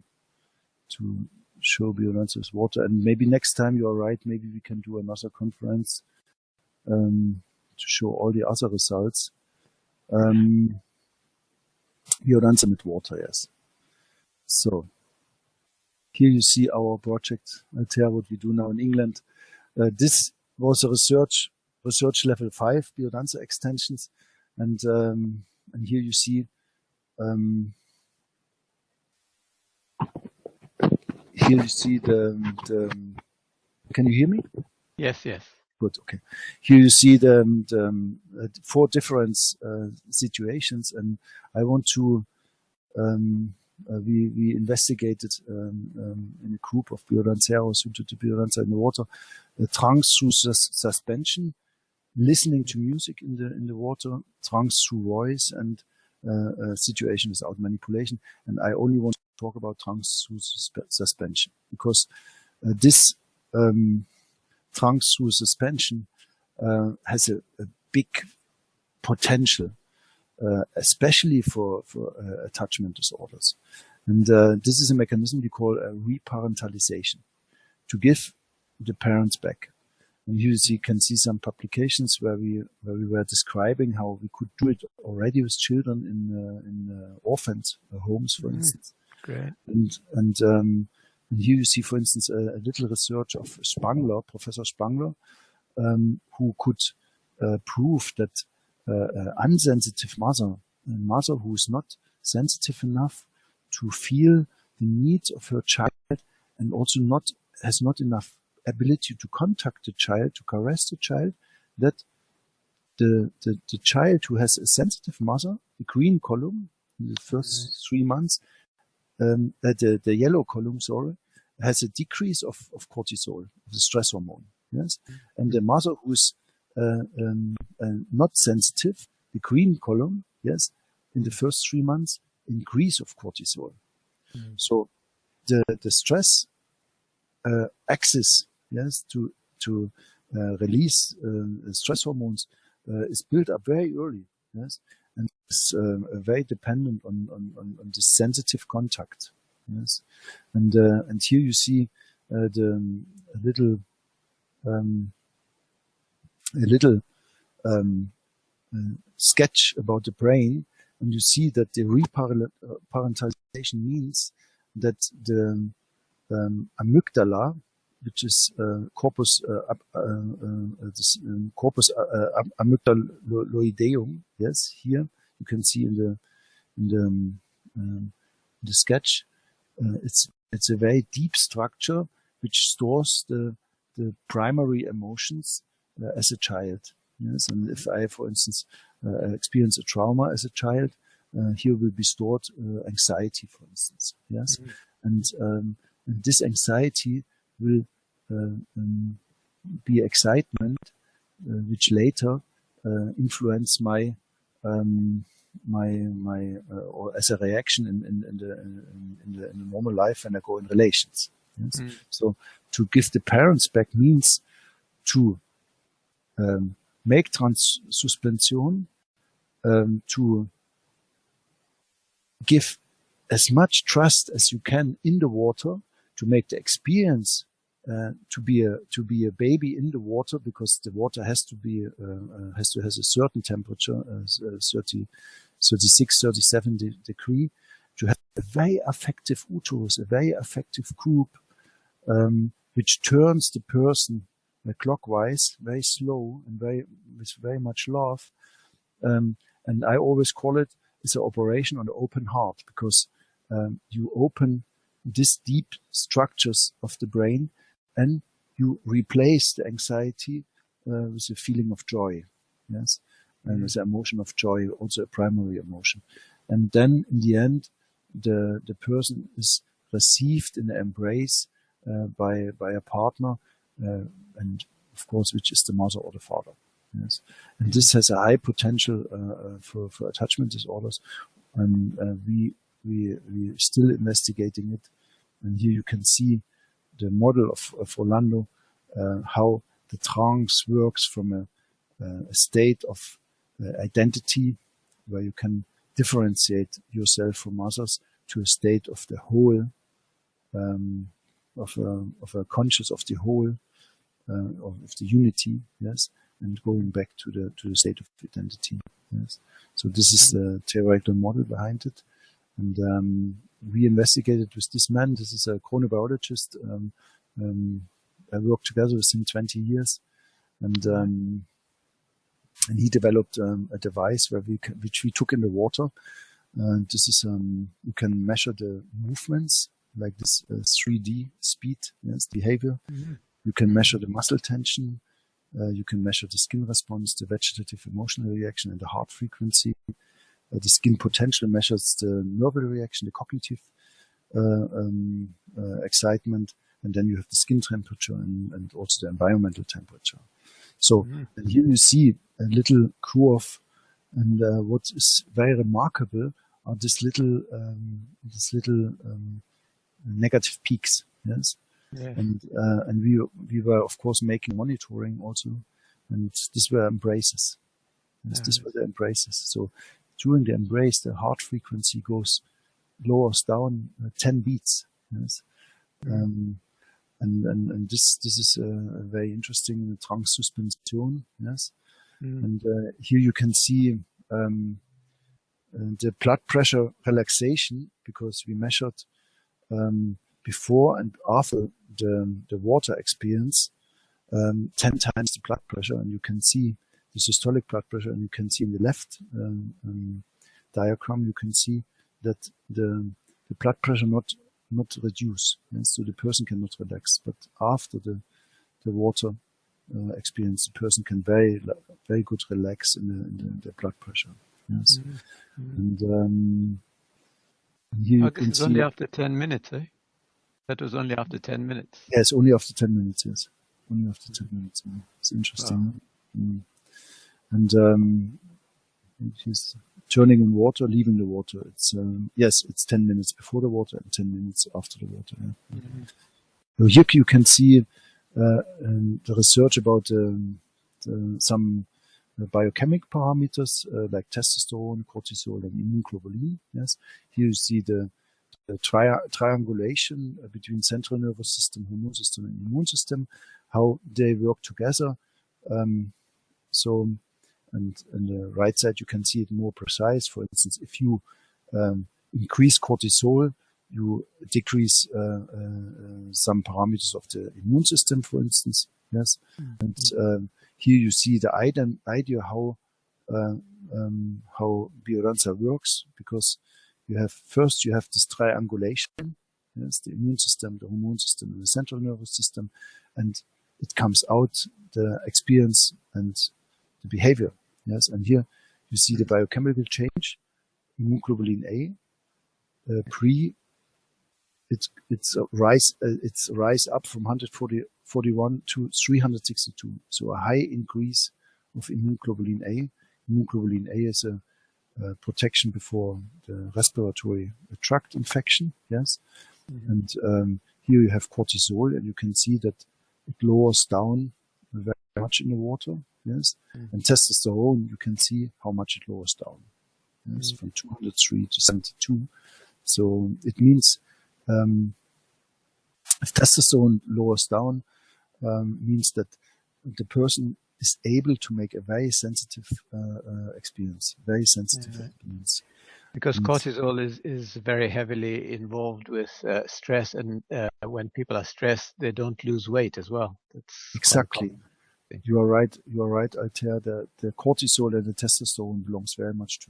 show biodanza with water. And maybe next time, you are right, maybe we can do another conference to show all the other results. Biodanza with water, yes. So here you see our project, Altair, what we do now in England. This was a research level 5 biodanza extensions, and here you see the. Can you hear me? Yes, yes. Good. Okay. Here you see the 4 different situations, and I want to. We investigated in a group of biodanceros who did the biodanza in the water, trance through suspension, listening to music in the water, trance through voice, and situation without manipulation. And I only want to talk about trance through suspension because this trance through suspension has a big potential, especially for attachment disorders. And this is a mechanism we call reparentalization, to give the parents back. And here you can see some publications where we were describing how we could do it already with children in orphaned homes, for instance. Great. And here you see, for instance, a little research of Spangler, Professor Spangler, who could prove that unsensitive mother, a mother who is not sensitive enough to feel the needs of her child, and also has not enough ability to contact the child, to caress the child, that the child who has a sensitive mother, the green column in the first 3 months, the yellow column, sorry, has a decrease of cortisol, the stress hormone. Yes, and the mother who's not sensitive, the green column, yes, in the first 3 months, increase of cortisol. So the stress axis, yes, to release stress hormones is built up very early, yes, and it's very dependent on this sensitive contact, yes, and here you see a little sketch about the brain, and you see that the reparentalization means that the amygdala, which is corpus amygdaloideum. Yes, here you can see in the sketch. It's a very deep structure which stores the primary emotions as a child. Yes, and if I, for instance, experience a trauma as a child, here will be stored anxiety, for instance. Yes, and this anxiety will be excitement, which later influence my or as a reaction in the normal life when I go in relations. Yes? So to give the parents back means to make transsuspension, to give as much trust as you can in the water, to make the experience to be a baby in the water, because the water has to has a certain temperature, 36, 37 degree, to have a very affective uterus, a very affective group, which turns the person clockwise, very slow and with very much love. And I always call it as an operation on the open heart, because you open these deep structures of the brain and you replace the anxiety with a feeling of joy. Yes. And with the emotion of joy, also a primary emotion. And then in the end, the person is received in the embrace by a partner, and of course, which is the mother or the father. Yes, and this has a high potential for attachment disorders, and we still investigating it. And here you can see the model of Orlando, how the trance works from a state of identity, where you can differentiate yourself from others, to a state of the whole, of a conscious of the whole, of the unity, yes, and going back to the state of identity, yes. So this is the theoretical model behind it, and we investigated with this man. This is a chronobiologist. I worked together with him 20 years, and he developed a device which we took in the water. This is you can measure the movements, like this 3D speed, yes, behavior. Mm-hmm. You can measure the muscle tension. You can measure the skin response, the vegetative emotional reaction, and the heart frequency. The skin potential measures the nervous reaction, the cognitive excitement, and then you have the skin temperature and also the environmental temperature. So and here you see a little curve, and what is very remarkable are these little negative peaks. Yes. Yeah. And we were of course making monitoring also, and these were embraces. Yes, yeah. These were the embraces. So during the embrace, the heart frequency lowers down 10 beats. Yes. Mm. And this is a very interesting trance suspension. Yes. Mm. And here you can see the blood pressure relaxation, because we measured before and after the water experience 10 times the blood pressure, and you can see the systolic blood pressure, and you can see in the left diagram, you can see that the blood pressure not reduce, and so the person cannot relax. But after the water experience, the person can very good relax in the blood pressure. Yes, and here you can see only after 10 minutes, eh? That was only after 10 minutes. Yes, only after 10 minutes. Yes, only after 10 minutes. Yeah. It's interesting. Wow. And he's turning in water, leaving the water. It's it's 10 minutes before the water and 10 minutes after the water. Yeah. Mm-hmm. So here you can see the research about some biochemical parameters like testosterone, cortisol, and immunoglobulin. Yes, here you see the triangulation between central nervous system, hormone system, and immune system, how they work together. So, and on the right side, you can see it more precise. For instance, if you increase cortisol, you decrease some parameters of the immune system, for instance. Yes, mm-hmm. And here you see the idea how Biodanza works, because you have this triangulation, yes, the immune system, the hormone system, and the central nervous system, and it comes out the experience and the behavior. Yes, and here you see the biochemical change. Immunoglobulin A, it's rise up from 141 to 362. So a high increase of immunoglobulin A. Immunoglobulin A is a protection before the respiratory tract infection. Yes, mm-hmm. And here you have cortisol, and you can see that it lowers down very much in the water. Yes, mm-hmm. And testosterone, you can see how much it lowers down. Yes, mm-hmm. From 203 to 72. So it means if testosterone lowers down, means that the person is able to make a very sensitive experience, experience. Because cortisol is very heavily involved with stress, and when people are stressed, they don't lose weight as well. That's exactly. You are right, Altair. The cortisol and the testosterone belongs very much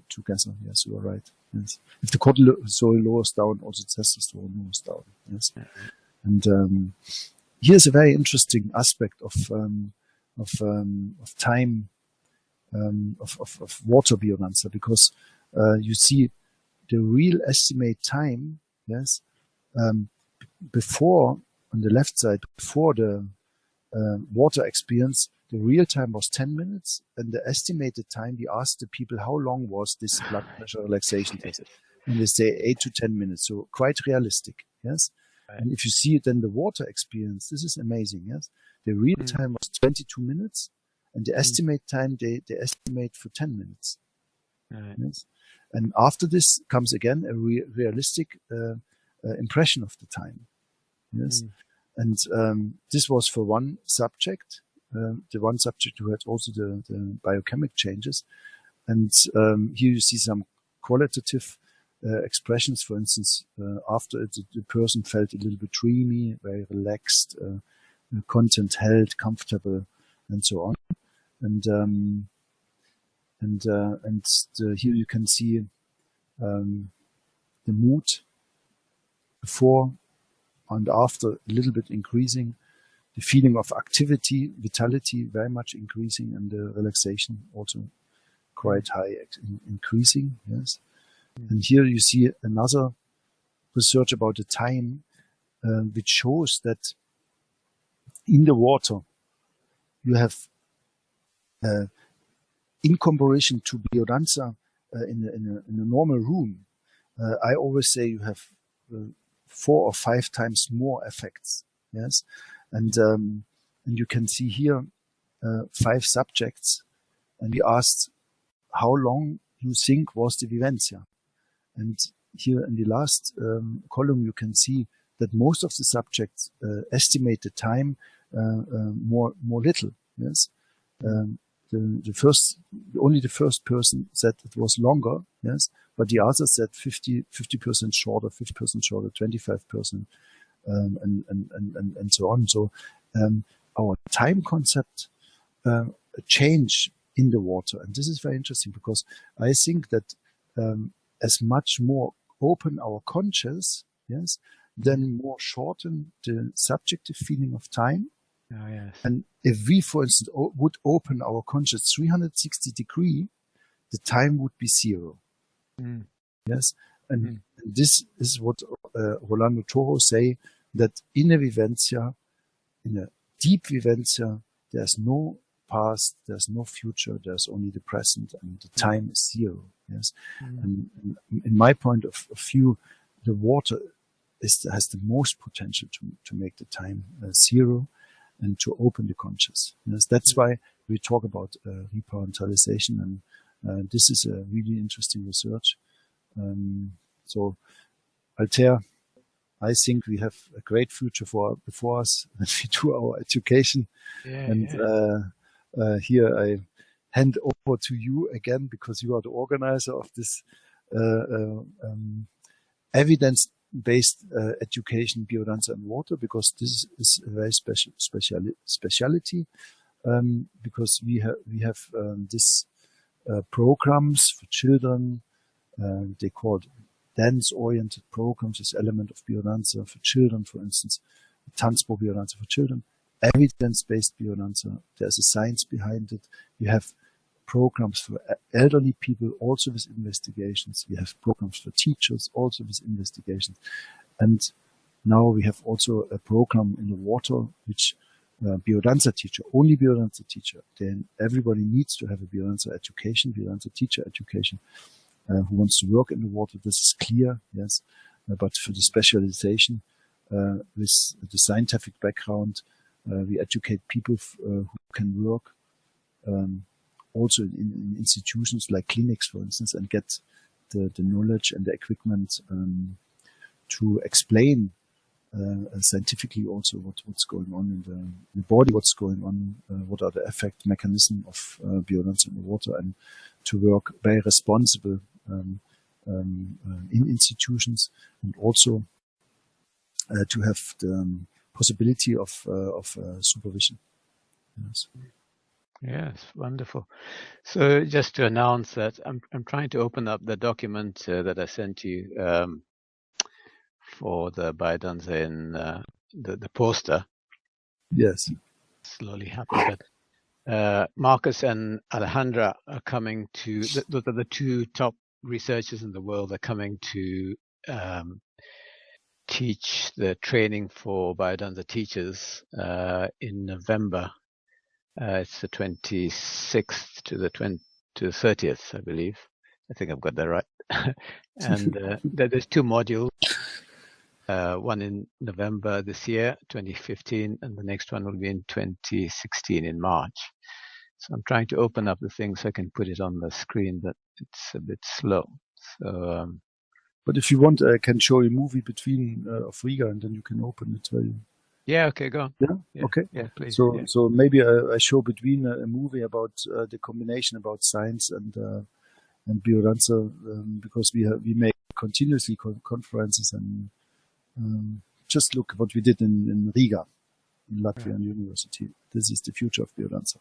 together. Yes, you are right. Yes. If the cortisol lowers down, also testosterone lowers down. Yes. Mm-hmm. And here's a very interesting aspect of time, of water biodanza, because you see the real estimate time, yes, Before, on the left side, before the water experience, the real time was 10 minutes, and the estimated time, we asked the people how long was this blood pressure relaxation test, and they say 8 to 10 minutes, so quite realistic, yes. Right. And if you see it, then the water experience, this is amazing, yes. The real time was 22 minutes, and the estimate time they estimate for 10 minutes. Right. Yes. And after this comes again a realistic impression of the time. Yes. And this was for one subject, the one subject who had also the biochemical changes. And here you see some qualitative expressions. For instance, after it, the person felt a little bit dreamy, very relaxed, content held, comfortable, and so on. And here you can see the mood before and after, a little bit increasing, the feeling of activity, vitality very much increasing, and the relaxation also quite high, increasing. Yes. And here you see another research about the time, which shows that in the water you have, in comparison to Biodanza, in a normal room, I always say you have 4 or 5 times more effects. Yes, and you can see here 5 subjects, and we asked how long you think was the vivencia. And here in the last column you can see that most of the subjects estimate the time more little. Yes, only the first person said it was longer. Yes, but the others said 50% shorter, 50% shorter, 25%, and so on. So our time concept change in the water, and this is very interesting because I think that as much more open our conscious, yes, then more shorten the subjective feeling of time. Oh, yes. And if we, for instance, would open our conscious 360 degrees, the time would be 0. Yes, and this is what Rolando Toro say, that in a vivencia, in a deep vivencia, there's no past, there's no future, there's only the present, and the time is 0. Yes, and in my point of view, the water has the most potential to make the time 0 and to open the conscious. Yes, that's why we talk about reparentalization, and this is a really interesting research. So, Altair, I think we have a great future before us when we do our education. Here I hand over to you again, because you are the organizer of this evidence-based education, Biodanza and water, because this is a very speciality, because we have this programs for children. They called dance-oriented programs, this element of Biodanza for children, for instance, Tanzpo Biodanza for children, evidence-based Biodanza. There's a science behind it. We have programs for elderly people, also with investigations. We have programs for teachers, also with investigations. And now we have also a program in the water, which Biodanza teacher, only Biodanza teacher. Then everybody needs to have a Biodanza education, Biodanza teacher education. Who wants to work in the water, this is clear, yes. But for the specialization, with the scientific background, we educate people who can work also in institutions like clinics, for instance, and get the knowledge and the equipment to explain scientifically also what's going on in the body, what's going on, what are the effect mechanism of Biodanza in the water, and to work very responsible in institutions, and also to have the possibility of supervision. Yes. Yes, wonderful. So just to announce that I'm trying to open up the document that I sent you for the Biodanza in the poster. Yes. Slowly happen, but Marcus and Alejandra are coming to. Those are the 2 top researchers in the world. Are coming to teach the training for Biodanza teachers in November. It's the 26th to the 30th, I believe. I think I've got that right. And there's 2 modules. One in November this year, 2015, and the next one will be in 2016 in March. So I'm trying to open up the thing so I can put it on the screen, but it's a bit slow. So, but if you want, I can show you a movie between of Riga, and then you can open it. Yeah. Okay. Go on. Yeah. Okay. Yeah. Please. So maybe I show between a movie about the combination about science and Biodanza, because we make continuously conferences, and just look what we did in Riga, in Latvian University. This is the future of Biodanza.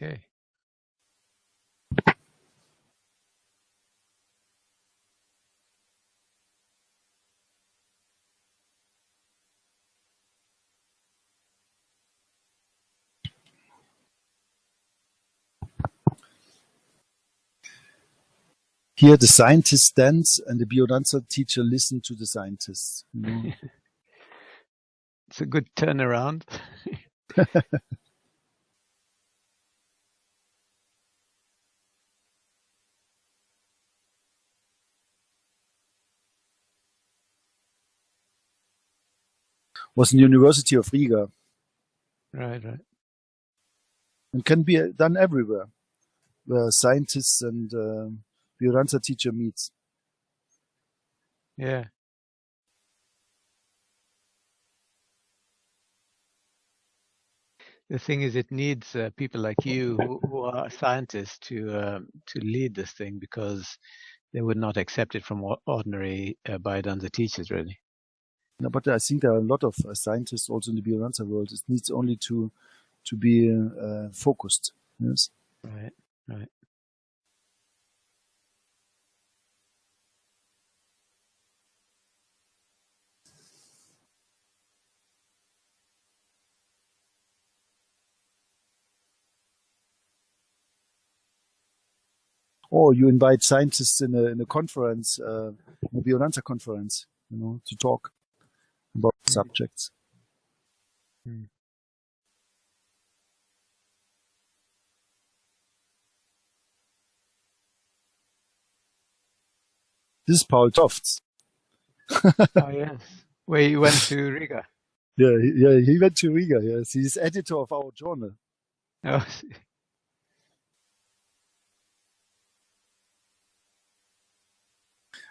Okay. Here the scientist stands and the Biodanza teacher listens to the scientists. You know? It's a good turnaround. Was in the University of Riga. Right. And can be done everywhere, where scientists and Biodanza teacher meets. Yeah. The thing is, it needs people like you who are scientists to lead this thing, because they would not accept it from ordinary Biodanza teachers, really. No, but I think there are a lot of scientists also in the Biodanza world. It needs only to be focused. Yes. Right. Or you invite scientists in a conference, a Biodanza conference, you know, to talk about subjects. This is Paul Tofts. Oh, yes. Where you went to Riga. Yeah, he went to Riga. Yes, he's editor of our journal. Oh.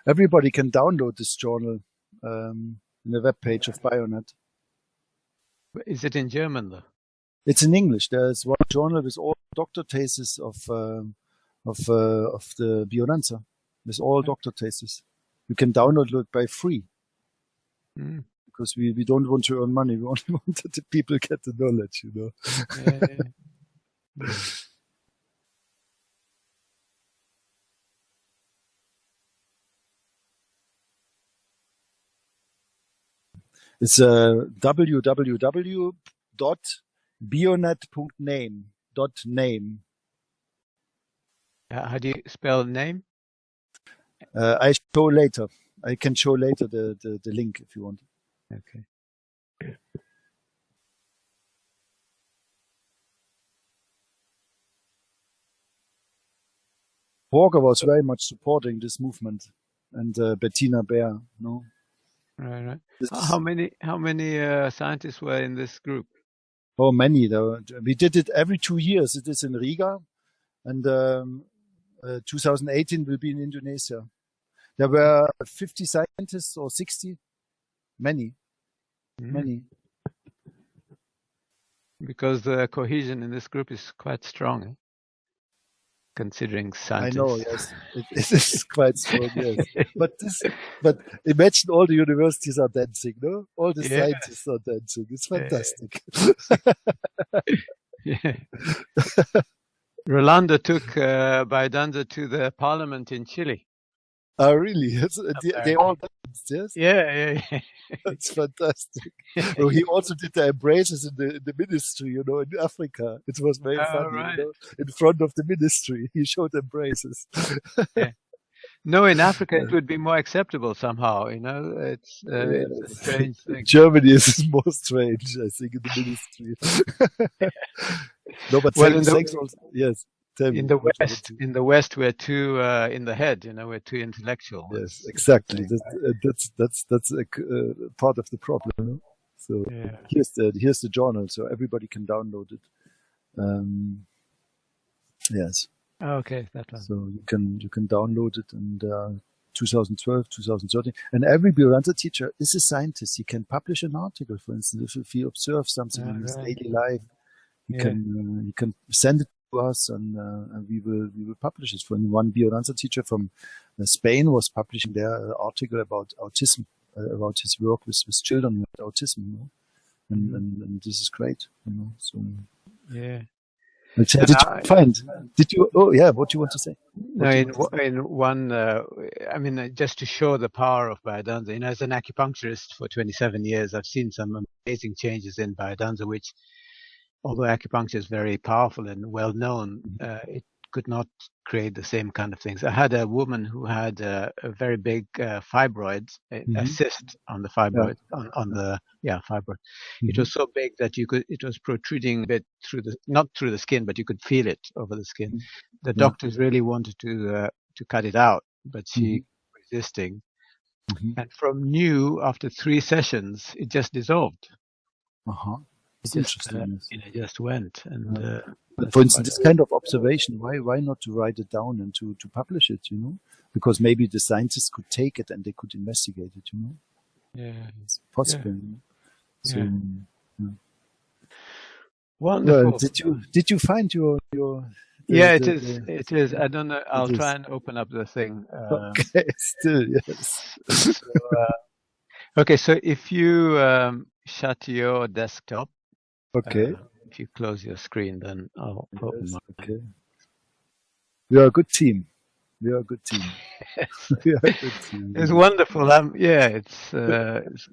Everybody can download this journal in the web page of Bionet. Is it in German though? It's in English. There's one journal with all doctor theses of the Biodanza, with all doctor theses. You can download it by free. Because we don't want to earn money. We only want that the people get the knowledge, you know. Yeah. It's www.bionet.name. How do you spell name? I show later. I can show later the link if you want. Okay. Borger was very much supporting this movement, and Bettina Baer, no? Right. How many scientists were in this group? Oh, many. We did it every 2 years. It is in Riga, and 2018 will be in Indonesia. There were 50 scientists or 60. Many. Because the cohesion in this group is quite strong, eh? Considering scientists. I know, yes. It is quite strong, yes. But imagine all the universities are dancing, no? All the scientists are dancing. It's fantastic. Yeah. Rolando took Biodanza to the parliament in Chile. Oh, really? They all danced, yes? Yeah. It's fantastic. Oh, he also did the embraces in the ministry, you know, in Africa. It was very funny, right. you know? In front of the ministry, he showed embraces. Yeah. No, in Africa it would be more acceptable somehow. It's a strange thing. Germany is more strange, I think, in the ministry. No, but Well, thanks also. Yes, tell me in the what you want West, to. in the West, we're too in the head. We're too intellectual. Yes, It's exactly. the That's a part of the problem. No? So yeah. here's the journal, so everybody can download it. Yes. Okay, that one. So you can download it, and 2012, 2013, and every Biodanza teacher is a scientist. He can publish an article, for instance, if he observes something in his daily life. He can send it to us, and we will publish it. For one Biodanza teacher from Spain was publishing their article about autism, about his work with children with autism, and this is great, So yeah. Did you find? Did you? Oh, yeah. What do you want to say? No, in one, just to show the power of Biodanza. As an acupuncturist for 27 years, I've seen some amazing changes in Biodanza, which, although acupuncture is very powerful and well known, it could not create the same kind of things. I had a woman who had a very big fibroid, a cyst on the fibroid, on the fibroid. It was so big that it was protruding a bit not through the skin, but you could feel it over the skin. The doctors really wanted to cut it out, but she resisting. And from new, after 3 sessions, it just dissolved. It's interesting. It just went. And for instance, this kind of observation, why not to write it down and to publish it? Because maybe the scientists could take it and they could investigate it. Yeah, it's possible. So, wonderful. Well, did you find your? It is. I don't know. I'll try and open up the thing. Okay, still yes. Okay, so if you shut your desktop. Okay. If you close your screen, then I'll open mine. Okay. We are a good team. We are a good team. We are a good team. It's wonderful. It's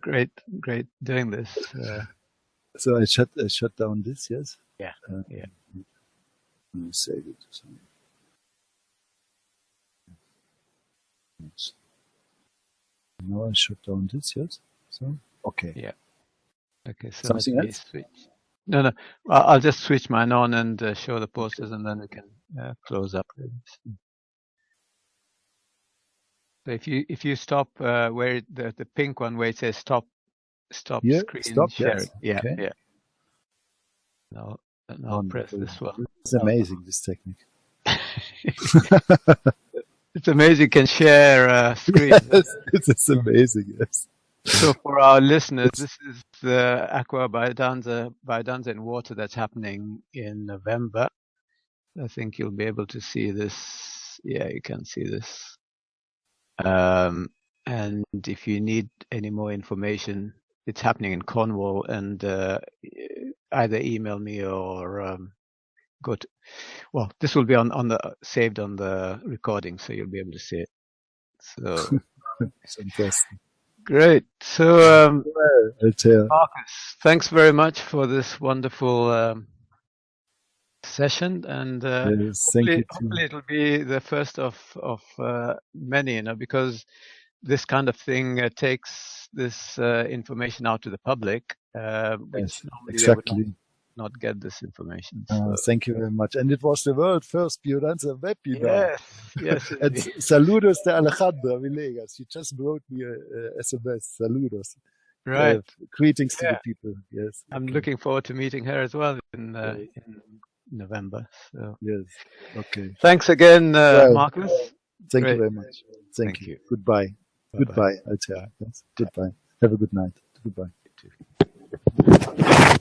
great doing this. So I shut down this. Yes. Yeah. Yeah. Let me save it. Now I shut down this. Yes. So okay. Yeah. Okay. So something else. Switch. No. I'll just switch mine on and show the posters, and then we can close up. So if you stop where the pink one where it says stop screen sharing. Yes. Okay. Yeah. Now I'll press this one. It's amazing, this technique. It's amazing you can share screen. Yes, it's amazing. Yes. So for our listeners, this is the Aqua Biodanza in water that's happening in November. I think you'll be able to see this. Yeah, you can see this. And if you need any more information, it's happening in Cornwall, and either email me or go to. Well, this will be saved on the recording, so you'll be able to see it. So fantastic. Great. So, Marcus, thanks very much for this wonderful session, and hopefully it'll be the first of many, because this kind of thing takes this information out to the public, which normally they would not get this information. So. Thank you very much. And it was the world first Biodanza webinar. Yes. And saludos de Alejandra Villegas. She just wrote me a SMS. Saludos. Right. Greetings to the people. Yes. I'm looking forward to meeting her as well in November. So. Yes. Okay. Thanks again, Marcus. Thank you very much. Thank you. Goodbye. Bye-bye. Goodbye, Altea. Yes. Goodbye. Have a good night. Goodbye. You too.